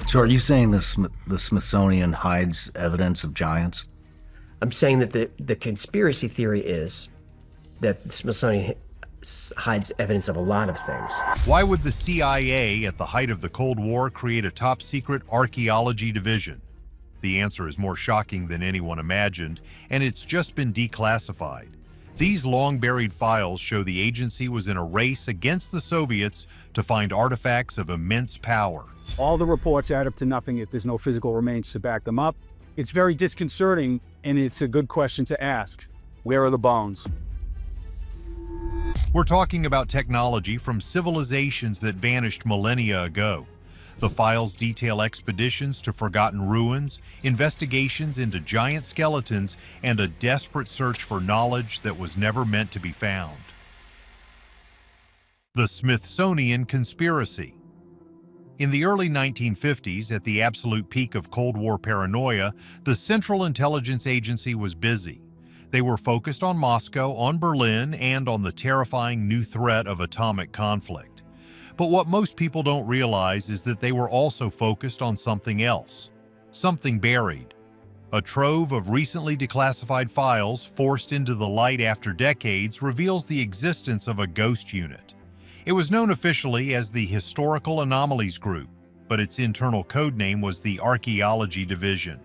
So are you saying the Smithsonian hides evidence of giants? I'm saying that the conspiracy theory is that the Smithsonian hides evidence of a lot of things. Why would the CIA, at the height of the Cold War, create a top-secret Archaeology Division? The answer is more shocking than anyone imagined, and it's just been declassified. These long-buried files show the agency was in a race against the Soviets to find artifacts of immense power. All the reports add up to nothing if there's no physical remains to back them up. It's very disconcerting, and it's a good question to ask. Where are the bones? We're talking about technology from civilizations that vanished millennia ago. The files detail expeditions to forgotten ruins, investigations into giant skeletons, and a desperate search for knowledge that was never meant to be found. The Smithsonian Conspiracy. In the early 1950s, at the absolute peak of Cold War paranoia, the Central Intelligence Agency was busy. They were focused on Moscow, on Berlin, and on the terrifying new threat of atomic conflict. But what most people don't realize is that they were also focused on something else, something buried. A trove of recently declassified files forced into the light after decades reveals the existence of a ghost unit. It was known officially as the Historical Anomalies Group, but its internal code name was the Archaeology Division.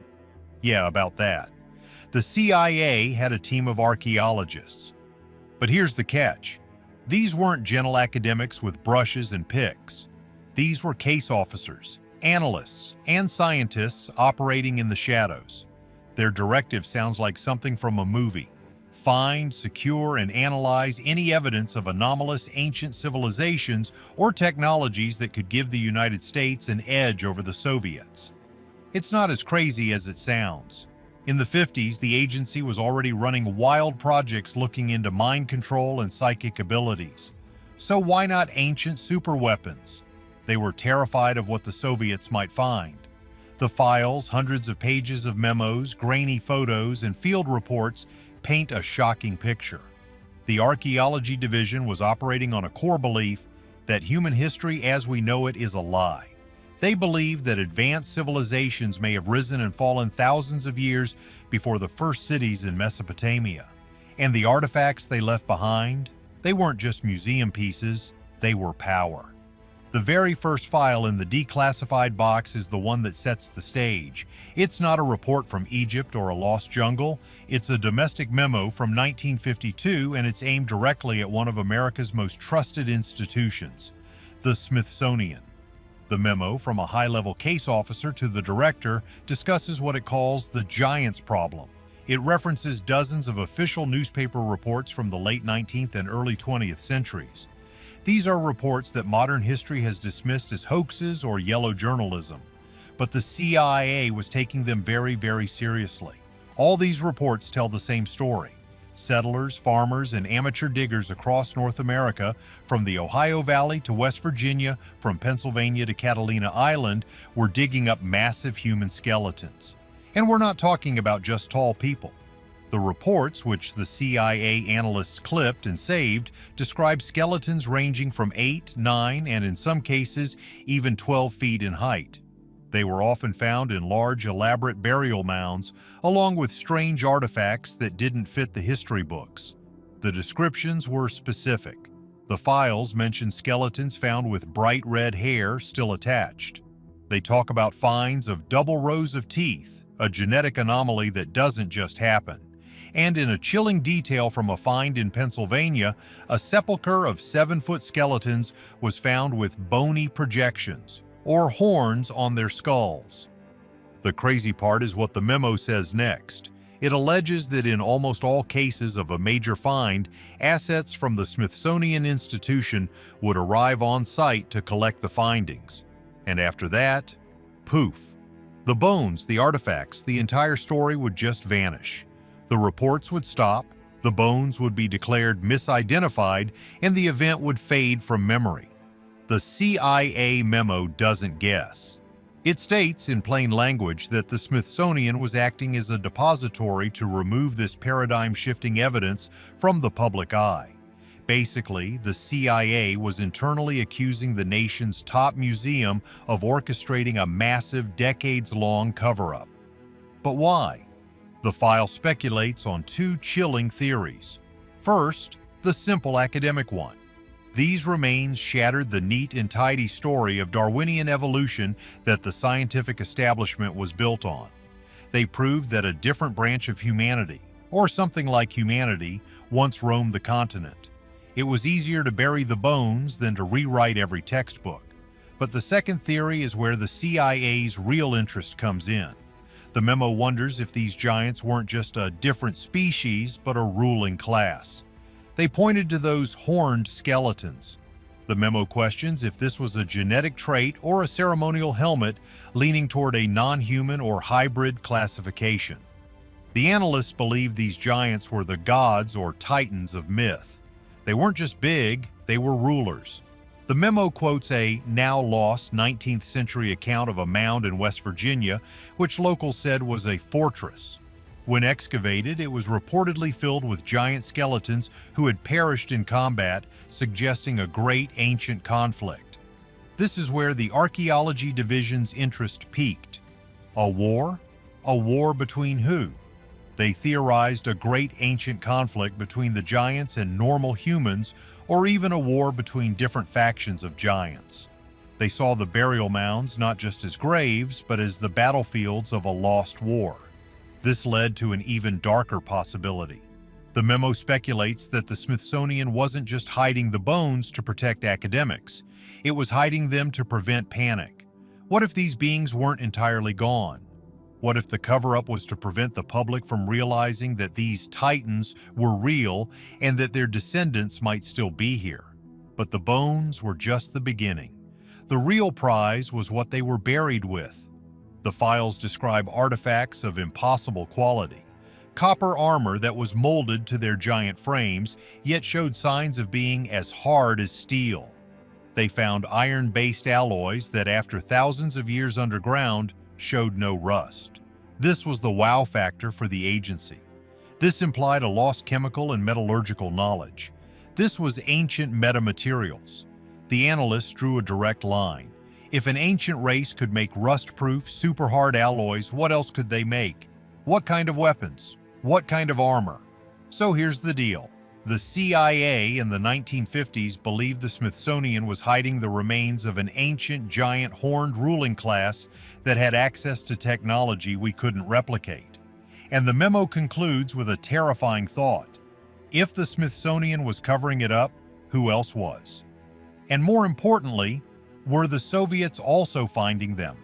Yeah, about that. The CIA had a team of archaeologists. But here's the catch. These weren't gentle academics with brushes and picks. These were case officers, analysts, and scientists operating in the shadows. Their directive sounds like something from a movie. Find, secure, and analyze any evidence of anomalous ancient civilizations or technologies that could give the United States an edge over the Soviets. It's not as crazy as it sounds. In the 50s, the agency was already running wild projects looking into mind control and psychic abilities. So why not ancient superweapons? They were terrified of what the Soviets might find. The files, hundreds of pages of memos, grainy photos, and field reports paint a shocking picture. The Archaeology Division was operating on a core belief that human history as we know it is a lie. They believed that advanced civilizations may have risen and fallen thousands of years before the first cities in Mesopotamia. And the artifacts they left behind, they weren't just museum pieces, they were power. The very first file in the declassified box is the one that sets the stage. It's not a report from Egypt or a lost jungle. It's a domestic memo from 1952, and it's aimed directly at one of America's most trusted institutions, the Smithsonian. The memo, from a high-level case officer to the director, discusses what it calls the giants problem. It references dozens of official newspaper reports from the late 19th and early 20th centuries. These are reports that modern history has dismissed as hoaxes or yellow journalism, but the CIA was taking them very, very seriously. All these reports tell the same story. Settlers, farmers, and amateur diggers across North America, from the Ohio Valley to West Virginia, from Pennsylvania to Catalina Island, were digging up massive human skeletons. And we're not talking about just tall people. The reports, which the CIA analysts clipped and saved, describe skeletons ranging from 8, 9, and in some cases, even 12 feet in height. They were often found in large, elaborate burial mounds, along with strange artifacts that didn't fit the history books. The descriptions were specific. The files mention skeletons found with bright red hair still attached. They talk about finds of double rows of teeth, a genetic anomaly that doesn't just happen. And in a chilling detail from a find in Pennsylvania, a sepulcher of 7-foot skeletons was found with bony projections, or horns on their skulls. The crazy part is what the memo says next. It alleges that in almost all cases of a major find, assets from the Smithsonian Institution would arrive on site to collect the findings. And after that, poof. The bones, the artifacts, the entire story would just vanish. The reports would stop, the bones would be declared misidentified, and the event would fade from memory. The CIA memo doesn't guess. It states in plain language that the Smithsonian was acting as a depository to remove this paradigm-shifting evidence from the public eye. Basically, the CIA was internally accusing the nation's top museum of orchestrating a massive, decades-long cover-up. But why? The file speculates on two chilling theories. First, the simple academic one. These remains shattered the neat and tidy story of Darwinian evolution that the scientific establishment was built on. They proved that a different branch of humanity, or something like humanity, once roamed the continent. It was easier to bury the bones than to rewrite every textbook. But the second theory is where the CIA's real interest comes in. The memo wonders if these giants weren't just a different species, but a ruling class. They pointed to those horned skeletons. The memo questions if this was a genetic trait or a ceremonial helmet leaning toward a non-human or hybrid classification. The analysts believed these giants were the gods or titans of myth. They weren't just big, they were rulers. The memo quotes a now-lost 19th century account of a mound in West Virginia, which locals said was a fortress. When excavated, it was reportedly filled with giant skeletons who had perished in combat, suggesting a great ancient conflict. This is where the Archaeology Division's interest peaked. A war? A war between who? They theorized a great ancient conflict between the giants and normal humans, or even a war between different factions of giants. They saw the burial mounds not just as graves, but as the battlefields of a lost war. This led to an even darker possibility. The memo speculates that the Smithsonian wasn't just hiding the bones to protect academics. It was hiding them to prevent panic. What if these beings weren't entirely gone? What if the cover-up was to prevent the public from realizing that these titans were real and that their descendants might still be here? But the bones were just the beginning. The real prize was what they were buried with. The files describe artifacts of impossible quality. Copper armor that was molded to their giant frames, yet showed signs of being as hard as steel. They found iron-based alloys that, after thousands of years underground, showed no rust. This was the wow factor for the agency. This implied a lost chemical and metallurgical knowledge. This was ancient metamaterials. The analysts drew a direct line. If an ancient race could make rust-proof, super-hard alloys, what else could they make? What kind of weapons? What kind of armor? So here's the deal. The CIA in the 1950s believed the Smithsonian was hiding the remains of an ancient, giant, horned ruling class that had access to technology we couldn't replicate. And the memo concludes with a terrifying thought. If the Smithsonian was covering it up, who else was? And more importantly, were the Soviets also finding them?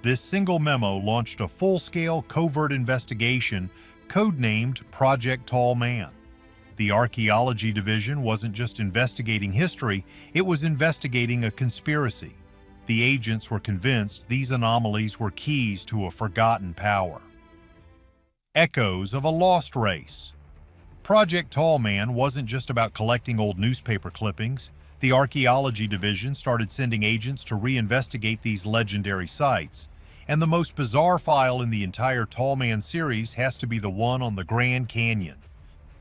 This single memo launched a full-scale covert investigation codenamed Project Tall Man. The Archaeology Division wasn't just investigating history, it was investigating a conspiracy. The agents were convinced these anomalies were keys to a forgotten power. Echoes of a lost race. Project Tall Man wasn't just about collecting old newspaper clippings. The Archaeology Division started sending agents to reinvestigate these legendary sites. And the most bizarre file in the entire Tall Man series has to be the one on the Grand Canyon.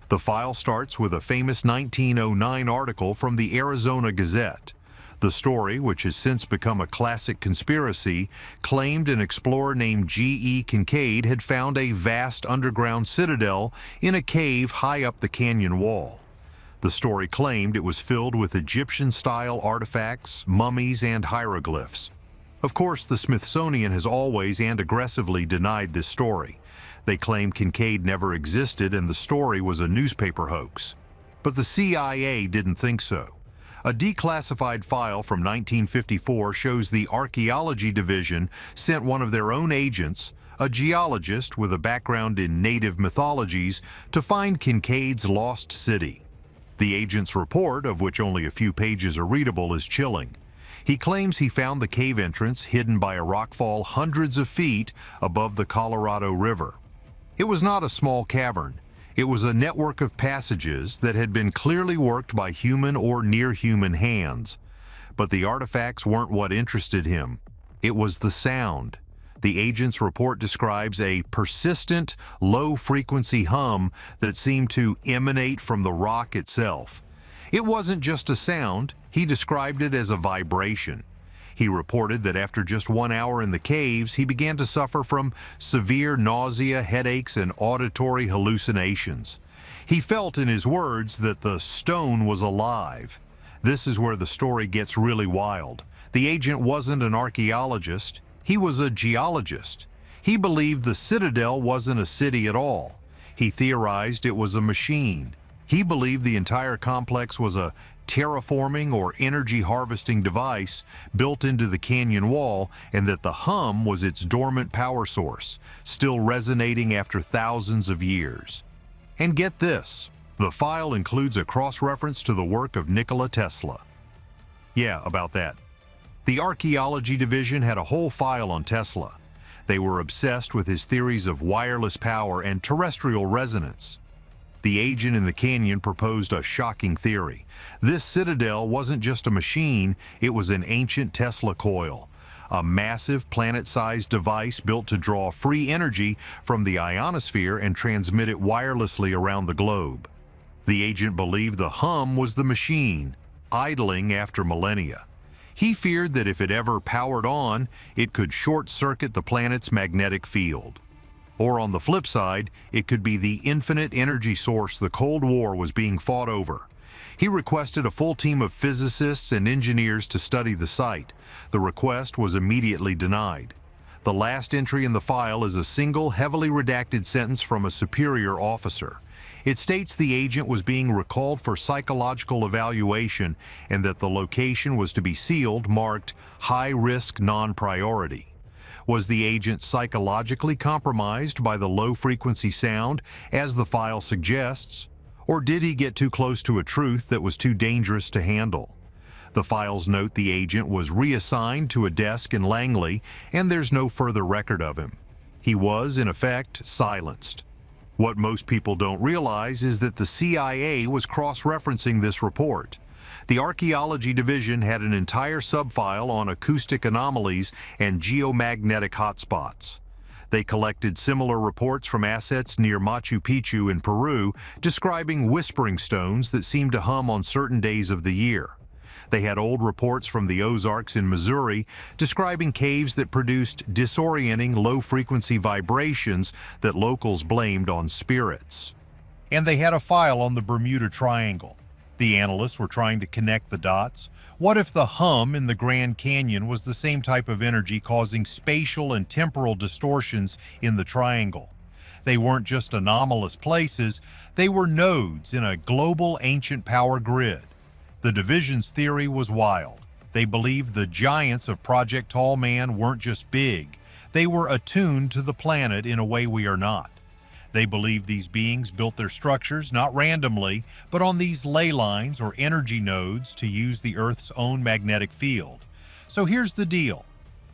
The file starts with a famous 1909 article from the Arizona Gazette. The story, which has since become a classic conspiracy, claimed an explorer named G.E. Kincaid had found a vast underground citadel in a cave high up the canyon wall. The story claimed it was filled with Egyptian-style artifacts, mummies, and hieroglyphs. Of course, the Smithsonian has always and aggressively denied this story. They claim Kincaid never existed and the story was a newspaper hoax. But the CIA didn't think so. A declassified file from 1954 shows the Archaeology Division sent one of their own agents, a geologist with a background in native mythologies, to find Kincaid's lost city. The agent's report, of which only a few pages are readable, is chilling. He claims he found the cave entrance hidden by a rockfall hundreds of feet above the Colorado River. It was not a small cavern. It was a network of passages that had been clearly worked by human or near-human hands. But the artifacts weren't what interested him. It was the sound. The agent's report describes a persistent, low-frequency hum that seemed to emanate from the rock itself. It wasn't just a sound, he described it as a vibration. He reported that after just 1 hour in the caves, he began to suffer from severe nausea, headaches, and auditory hallucinations. He felt, in his words, that the stone was alive. This is where the story gets really wild. The agent wasn't an archaeologist, he was a geologist. He believed the citadel wasn't a city at all. He theorized it was a machine. He believed the entire complex was a terraforming or energy harvesting device built into the canyon wall, and that the hum was its dormant power source, still resonating after thousands of years. And get this, the file includes a cross-reference to the work of Nikola Tesla. Yeah, about that. The Archaeology Division had a whole file on Tesla. They were obsessed with his theories of wireless power and terrestrial resonance. The agent in the canyon proposed a shocking theory. This citadel wasn't just a machine, it was an ancient Tesla coil, a massive planet-sized device built to draw free energy from the ionosphere and transmit it wirelessly around the globe. The agent believed the hum was the machine, idling after millennia. He feared that if it ever powered on, it could short-circuit the planet's magnetic field. Or on the flip side, it could be the infinite energy source the Cold War was being fought over. He requested a full team of physicists and engineers to study the site. The request was immediately denied. The last entry in the file is a single, heavily redacted sentence from a superior officer. It states the agent was being recalled for psychological evaluation and that the location was to be sealed, marked high-risk non-priority. Was the agent psychologically compromised by the low-frequency sound, as the file suggests? Or did he get too close to a truth that was too dangerous to handle? The files note the agent was reassigned to a desk in Langley, and there's no further record of him. He was, in effect, silenced. What most people don't realize is that the CIA was cross-referencing this report. The Archaeology Division had an entire subfile on acoustic anomalies and geomagnetic hotspots. They collected similar reports from assets near Machu Picchu in Peru, describing whispering stones that seemed to hum on certain days of the year. They had old reports from the Ozarks in Missouri, describing caves that produced disorienting low-frequency vibrations that locals blamed on spirits. And they had a file on the Bermuda Triangle. The analysts were trying to connect the dots. What if the hum in the Grand Canyon was the same type of energy causing spatial and temporal distortions in the triangle? They weren't just anomalous places, they were nodes in a global ancient power grid. The division's theory was wild. They believed the giants of Project Tall Man weren't just big, they were attuned to the planet in a way we are not. They believed these beings built their structures not randomly, but on these ley lines or energy nodes to use the Earth's own magnetic field. So here's the deal.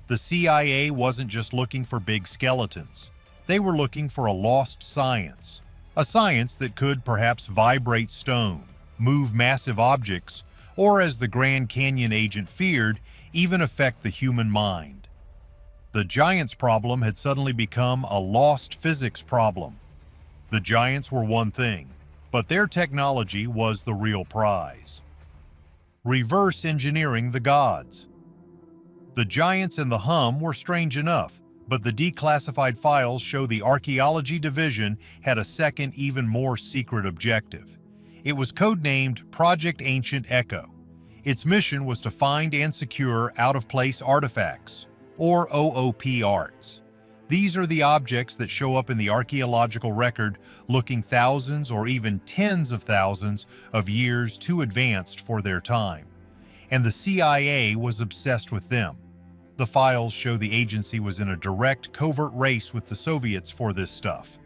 The CIA wasn't just looking for big skeletons. They were looking for a lost science. A science that could perhaps vibrate stone, move massive objects, or as the Grand Canyon agent feared, even affect the human mind. The giants problem had suddenly become a lost physics problem. The giants were one thing, but their technology was the real prize. Reverse engineering the gods. The giants and the hum were strange enough, but the declassified files show the Archaeology Division had a second, even more secret objective. It was codenamed Project Ancient Echo. Its mission was to find and secure out-of-place artifacts, or OOPArts. These are the objects that show up in the archaeological record looking thousands or even tens of thousands of years too advanced for their time. And the CIA was obsessed with them. The files show the agency was in a direct, covert race with the Soviets for this stuff.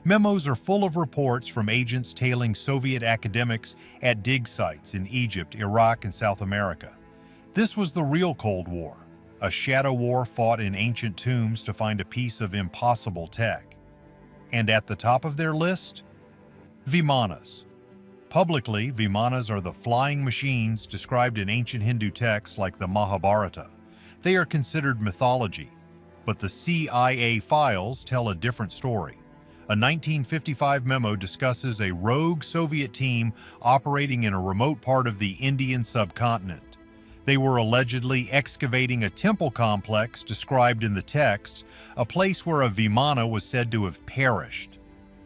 Memos are full of reports from agents tailing Soviet academics at dig sites in Egypt, Iraq, and South America. This was the real Cold War. A shadow war fought in ancient tombs to find a piece of impossible tech. And at the top of their list? Vimanas. Publicly, Vimanas are the flying machines described in ancient Hindu texts like the Mahabharata. They are considered mythology, but the CIA files tell a different story. A 1955 memo discusses a rogue Soviet team operating in a remote part of the Indian subcontinent. They were allegedly excavating a temple complex described in the text, a place where a Vimana was said to have perished.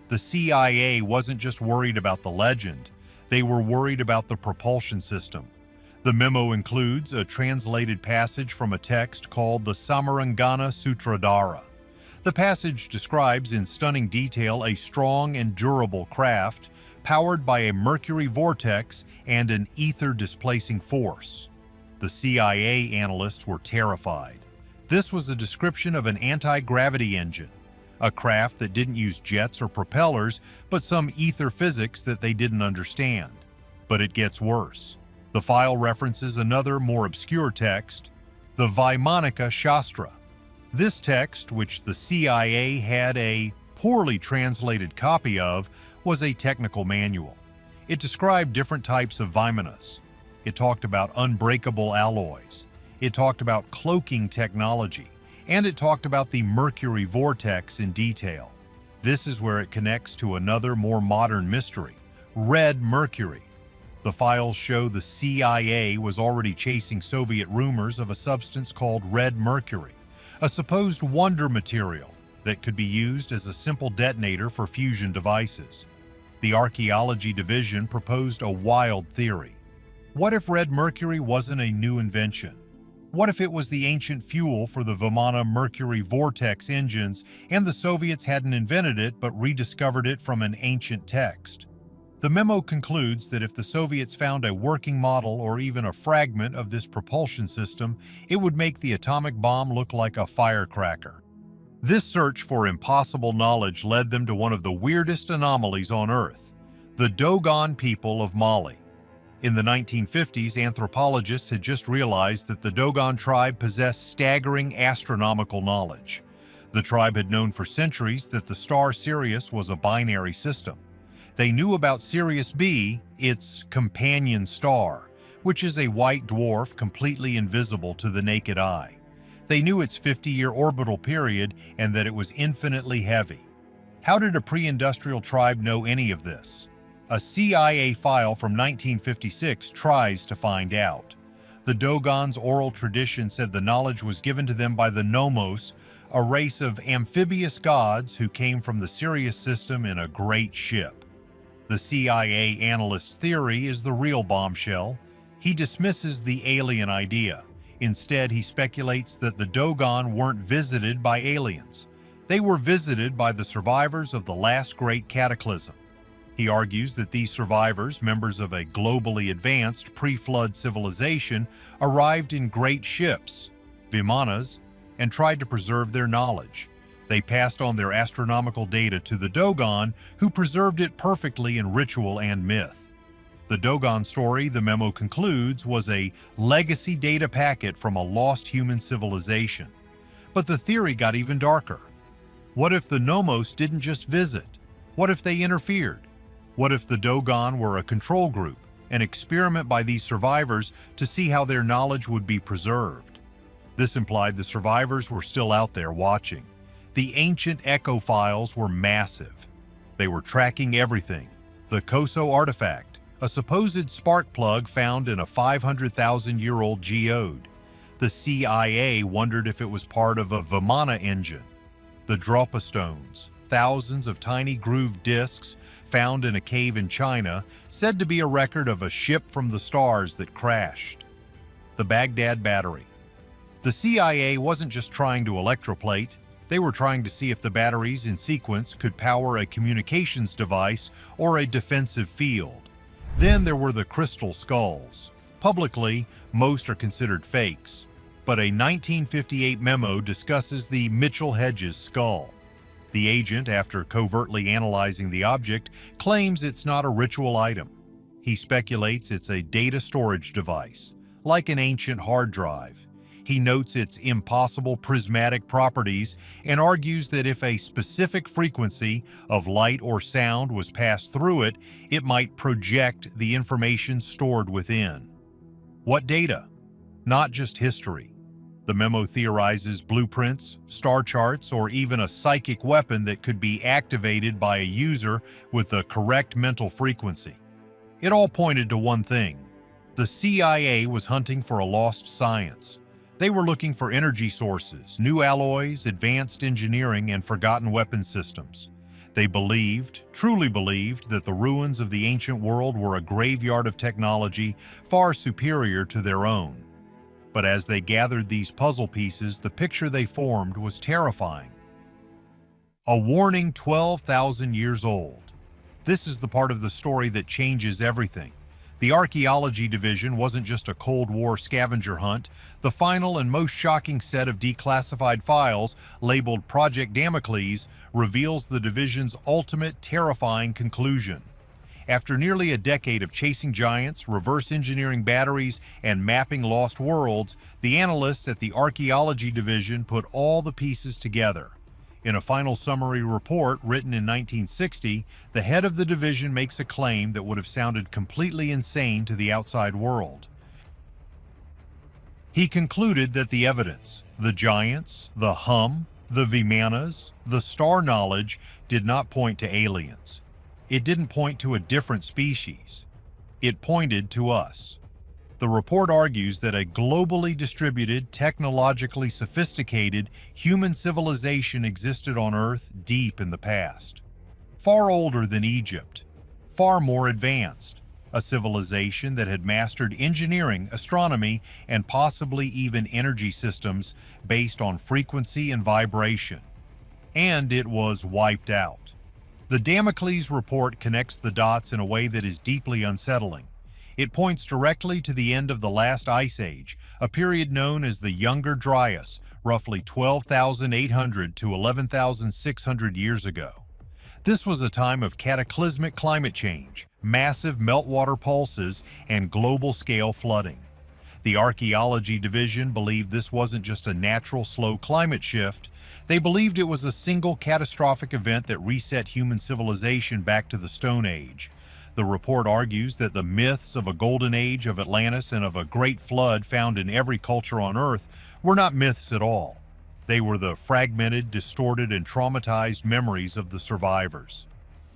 The CIA wasn't just worried about the legend, they were worried about the propulsion system. The memo includes a translated passage from a text called the Samarangana Sutradhara. The passage describes in stunning detail a strong and durable craft powered by a mercury vortex and an ether-displacing force. The CIA analysts were terrified. This was a description of an anti-gravity engine, a craft that didn't use jets or propellers, but some ether physics that they didn't understand. But it gets worse. The file references another, more obscure text, the Vaimanika Shastra. This text, which the CIA had a poorly translated copy of, was a technical manual. It described different types of Vimanas. It talked about unbreakable alloys. It talked about cloaking technology. And it talked about the mercury vortex in detail. This is where it connects to another, more modern mystery, red mercury. The files show the CIA was already chasing Soviet rumors of a substance called red mercury, a supposed wonder material that could be used as a simple detonator for fusion devices. The Archaeology Division proposed a wild theory. What if red mercury wasn't a new invention? What if it was the ancient fuel for the Vimana mercury vortex engines and the Soviets hadn't invented it but rediscovered it from an ancient text? The memo concludes that if the Soviets found a working model or even a fragment of this propulsion system, it would make the atomic bomb look like a firecracker. This search for impossible knowledge led them to one of the weirdest anomalies on Earth, the Dogon people of Mali. In the 1950s, anthropologists had just realized that the Dogon tribe possessed staggering astronomical knowledge. The tribe had known for centuries that the star Sirius was a binary system. They knew about Sirius B, its companion star, which is a white dwarf completely invisible to the naked eye. They knew its 50-year orbital period and that it was infinitely heavy. How did a pre-industrial tribe know any of this? A CIA file from 1956 tries to find out. The Dogon's oral tradition said the knowledge was given to them by the Nomos, a race of amphibious gods who came from the Sirius system in a great ship. The CIA analyst's theory is the real bombshell. He dismisses the alien idea. Instead, he speculates that the Dogon weren't visited by aliens. They were visited by the survivors of the last great cataclysm. He argues that these survivors, members of a globally advanced pre-flood civilization, arrived in great ships, Vimanas, and tried to preserve their knowledge. They passed on their astronomical data to the Dogon, who preserved it perfectly in ritual and myth. The Dogon story, the memo concludes, was a legacy data packet from a lost human civilization. But the theory got even darker. What if the Nomos didn't just visit? What if they interfered? What if the Dogon were a control group, an experiment by these survivors to see how their knowledge would be preserved? This implied the survivors were still out there watching. The ancient echo files were massive. They were tracking everything. The Koso artifact, a supposed spark plug found in a 500,000-year-old geode. The CIA wondered if it was part of a Vimana engine. The Dropa stones, thousands of tiny grooved discs found in a cave in China, said to be a record of a ship from the stars that crashed. The Baghdad battery. The CIA wasn't just trying to electroplate. They were trying to see if the batteries in sequence could power a communications device or a defensive field. Then there were the crystal skulls. Publicly, most are considered fakes, but a 1958 memo discusses the Mitchell-Hedges skull. The agent, after covertly analyzing the object, claims it's not a ritual item. He speculates it's a data storage device, like an ancient hard drive. He notes its impossible prismatic properties and argues that if a specific frequency of light or sound was passed through it, it might project the information stored within. What data? Not just history. The memo theorizes blueprints, star charts, or even a psychic weapon that could be activated by a user with the correct mental frequency. It all pointed to one thing. The CIA was hunting for a lost science. They were looking for energy sources, new alloys, advanced engineering, and forgotten weapon systems. They believed, truly believed, that the ruins of the ancient world were a graveyard of technology far superior to their own. But as they gathered these puzzle pieces, the picture they formed was terrifying. A warning 12,000 years old. This is the part of the story that changes everything. The Archaeology Division wasn't just a Cold War scavenger hunt. The final and most shocking set of declassified files, labeled Project Damocles, reveals the division's ultimate terrifying conclusion. After nearly a decade of chasing giants, reverse engineering batteries, and mapping lost worlds, the analysts at the Archaeology Division put all the pieces together. In a final summary report written in 1960, the head of the division makes a claim that would have sounded completely insane to the outside world. He concluded that the evidence, the giants, the hum, the Vimanas, the star knowledge, did not point to aliens. It didn't point to a different species. It pointed to us. The report argues that a globally distributed, technologically sophisticated human civilization existed on Earth deep in the past. Far older than Egypt, far more advanced, a civilization that had mastered engineering, astronomy, and possibly even energy systems based on frequency and vibration. And it was wiped out. The Damocles report connects the dots in a way that is deeply unsettling. It points directly to the end of the last ice age, a period known as the Younger Dryas, roughly 12,800 to 11,600 years ago. This was a time of cataclysmic climate change, massive meltwater pulses, and global-scale flooding. The Archaeology Division believed this wasn't just a natural, slow climate shift. They believed it was a single catastrophic event that reset human civilization back to the Stone Age. The report argues that the myths of a golden age of Atlantis and of a great flood found in every culture on Earth were not myths at all. They were the fragmented, distorted, and traumatized memories of the survivors.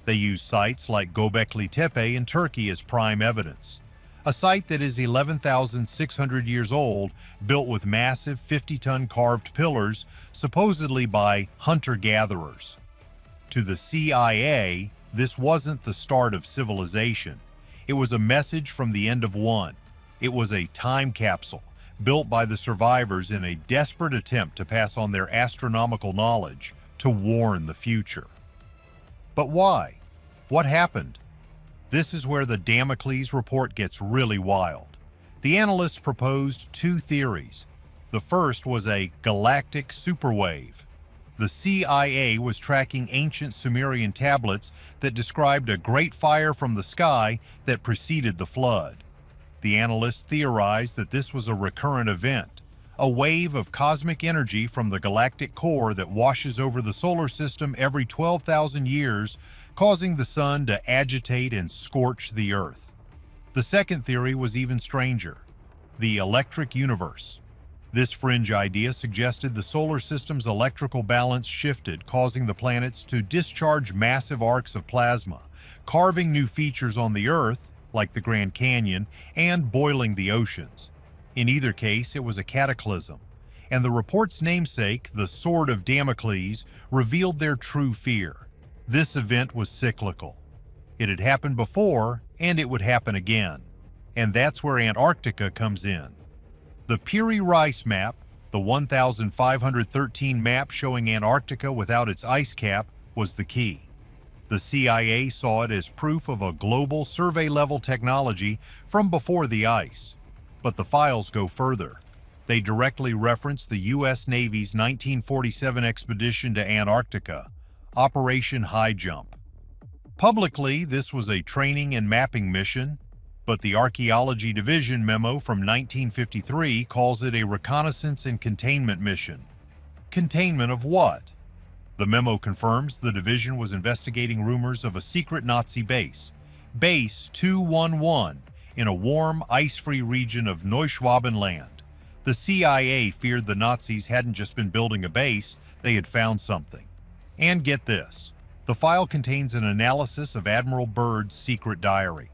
They use sites like Göbekli Tepe in Turkey as prime evidence, a site that is 11,600 years old, built with massive 50-ton carved pillars, supposedly by hunter-gatherers. To the CIA, this wasn't the start of civilization. It was a message from the end of one. It was a time capsule built by the survivors in a desperate attempt to pass on their astronomical knowledge to warn the future. But why? What happened? This is where the Damocles report gets really wild. The analysts proposed two theories. The first was a galactic superwave. The CIA was tracking ancient Sumerian tablets that described a great fire from the sky that preceded the flood. The analysts theorized that this was a recurrent event, a wave of cosmic energy from the galactic core that washes over the solar system every 12,000 years, causing the sun to agitate and scorch the Earth. The second theory was even stranger: the electric universe. This fringe idea suggested the solar system's electrical balance shifted, causing the planets to discharge massive arcs of plasma, carving new features on the Earth, like the Grand Canyon, and boiling the oceans. In either case, it was a cataclysm, and the report's namesake, the Sword of Damocles, revealed their true fear. This event was cyclical. It had happened before, and it would happen again. And that's where Antarctica comes in. The Piri-Reis map, the 1,513 map showing Antarctica without its ice cap, was the key. The CIA saw it as proof of a global survey-level technology from before the ice. But the files go further. They directly reference the U.S. Navy's 1947 expedition to Antarctica, Operation High Jump. Publicly, this was a training and mapping mission, but the Archaeology Division memo from 1953 calls it a reconnaissance and containment mission. Containment of what? The memo confirms the division was investigating rumors of a secret Nazi base, Base 211, in a warm, ice-free region of Neuschwabenland. The CIA feared the Nazis hadn't just been building a base, they had found something. And get this, the file contains an analysis of Admiral Byrd's secret diary.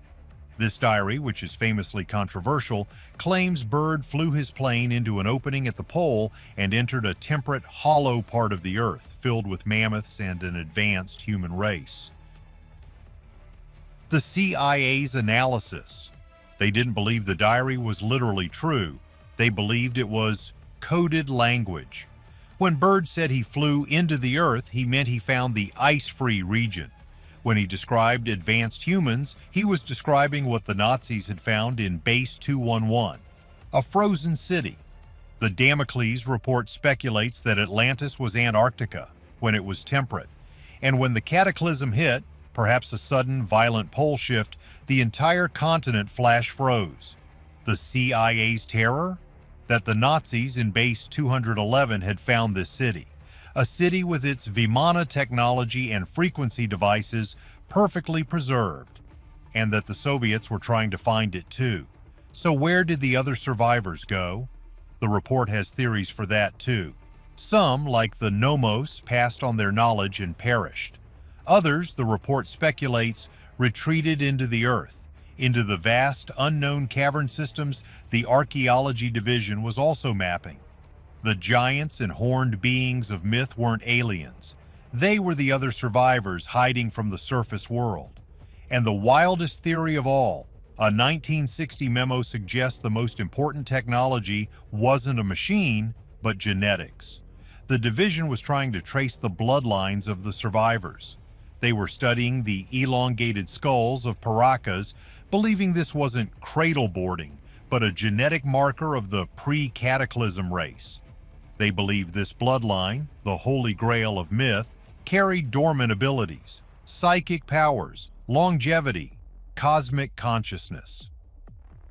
This diary, which is famously controversial, claims Byrd flew his plane into an opening at the pole and entered a temperate, hollow part of the Earth filled with mammoths and an advanced human race. The CIA's analysis. They didn't believe the diary was literally true. They believed it was coded language. When Byrd said he flew into the Earth, he meant he found the ice-free region. When he described advanced humans, he was describing what the Nazis had found in Base 211, a frozen city. The Damocles report speculates that Atlantis was Antarctica when it was temperate, and when the Cataclysm hit, perhaps a sudden, violent pole shift, the entire continent flash froze. The CIA's terror? That the Nazis in Base 211 had found this city, a city with its Vimana technology and frequency devices perfectly preserved, and that the Soviets were trying to find it too. So where did the other survivors go? The report has theories for that too. Some, like the Nomos, passed on their knowledge and perished. Others, the report speculates, retreated into the Earth, into the vast, unknown cavern systems the Archaeology Division was also mapping. The giants and horned beings of myth weren't aliens. They were the other survivors hiding from the surface world. And the wildest theory of all, a 1960 memo suggests the most important technology wasn't a machine, but genetics. The division was trying to trace the bloodlines of the survivors. They were studying the elongated skulls of paracas, believing this wasn't cradle boarding, but a genetic marker of the pre-Cataclysm race. They believed this bloodline, the holy grail of myth, carried dormant abilities, psychic powers, longevity, cosmic consciousness.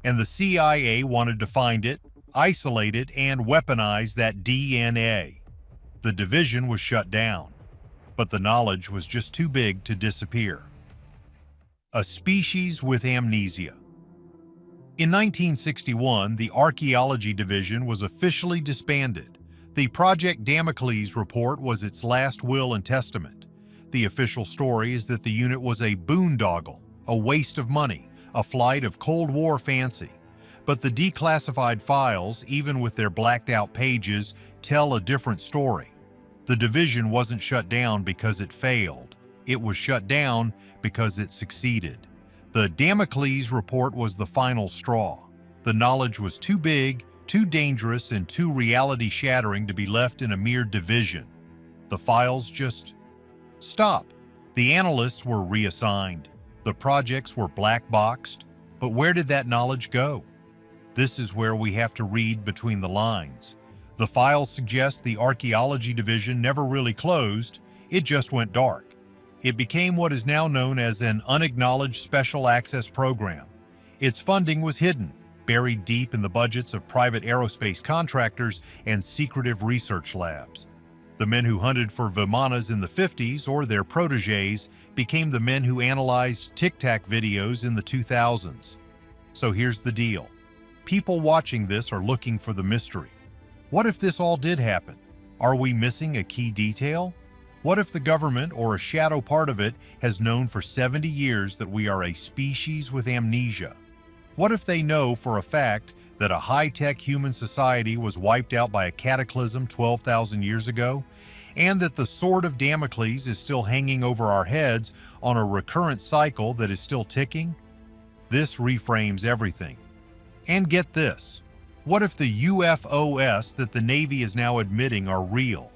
And the CIA wanted to find it, isolate it, and weaponize that DNA. The division was shut down, but the knowledge was just too big to disappear. A species with amnesia. In 1961, the Archaeology Division was officially disbanded. The Project Damocles report was its last will and testament. The official story is that the unit was a boondoggle, a waste of money, a flight of Cold War fancy. But the declassified files, even with their blacked-out pages, tell a different story. The division wasn't shut down because it failed. It was shut down because it succeeded. The Damocles report was the final straw. The knowledge was too big, too dangerous, and too reality-shattering to be left in a mere division. The files just stopped. The analysts were reassigned. The projects were black-boxed. But where did that knowledge go? This is where we have to read between the lines. The files suggest the Archaeology Division never really closed, it just went dark. It became what is now known as an unacknowledged special access program. Its funding was hidden, buried deep in the budgets of private aerospace contractors and secretive research labs. The men who hunted for Vimanas in the 50s or their protégés became the men who analyzed Tic Tac videos in the 2000s. So here's the deal. People watching this are looking for the mystery. What if this all did happen? Are we missing a key detail? What if the government, or a shadow part of it, has known for 70 years that we are a species with amnesia? What if they know for a fact that a high-tech human society was wiped out by a cataclysm 12,000 years ago, and that the sword of Damocles is still hanging over our heads on a recurrent cycle that is still ticking? This reframes everything. And get this. What if the UFOs that the Navy is now admitting are real?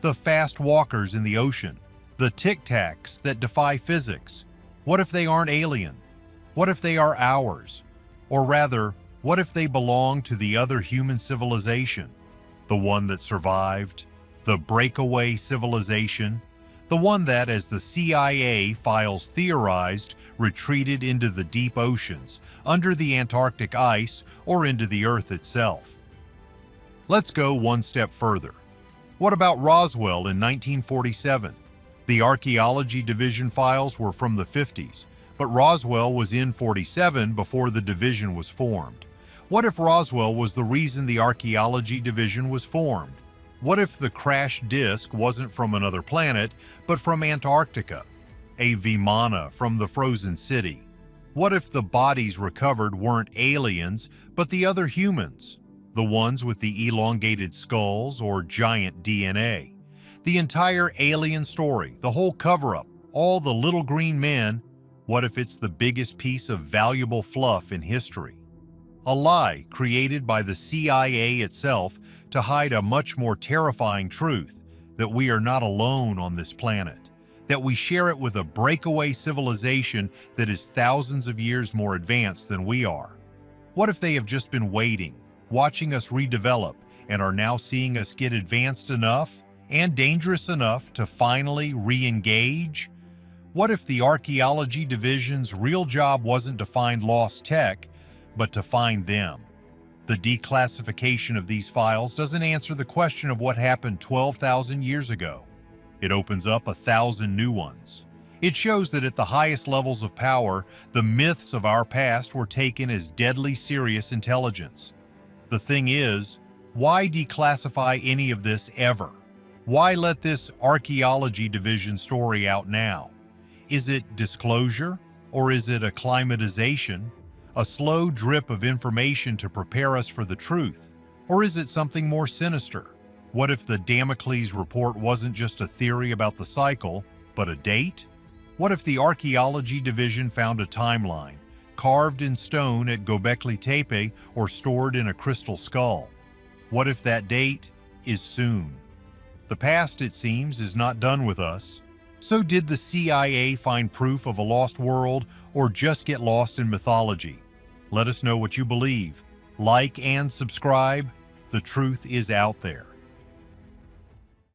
The fast walkers in the ocean, the Tic Tacs that defy physics. What if they aren't alien? What if they are ours? Or rather, what if they belong to the other human civilization? The one that survived? The breakaway civilization? The one that, as the CIA files theorized, retreated into the deep oceans, under the Antarctic ice, or into the Earth itself. Let's go one step further. What about Roswell in 1947? The Archaeology Division files were from the 50s, but Roswell was in 47 before the division was formed. What if Roswell was the reason the Archaeology Division was formed? What if the crashed disk wasn't from another planet, but from Antarctica? A Vimana from the frozen city? What if the bodies recovered weren't aliens, but the other humans? The ones with the elongated skulls or giant DNA? The entire alien story, the whole cover-up, all the little green men, what if it's the biggest piece of valuable fluff in history? A lie created by the CIA itself to hide a much more terrifying truth, that we are not alone on this planet, that we share it with a breakaway civilization that is thousands of years more advanced than we are. What if they have just been waiting, watching us redevelop, and are now seeing us get advanced enough and dangerous enough to finally re-engage? What if the Archaeology Division's real job wasn't to find lost tech, but to find them? The declassification of these files doesn't answer the question of what happened 12,000 years ago. It opens up 1,000 new ones. It shows that at the highest levels of power, the myths of our past were taken as deadly serious intelligence. The thing is, why declassify any of this ever? Why let this Archaeology Division story out now? Is it disclosure, or is it acclimatization? A slow drip of information to prepare us for the truth? Or is it something more sinister? What if the Damocles report wasn't just a theory about the cycle, but a date? What if the Archaeology Division found a timeline, carved in stone at Göbekli Tepe or stored in a crystal skull? What if that date is soon? The past, it seems, is not done with us. So did the CIA find proof of a lost world, or just get lost in mythology? Let us know what you believe. Like and subscribe. The truth is out there.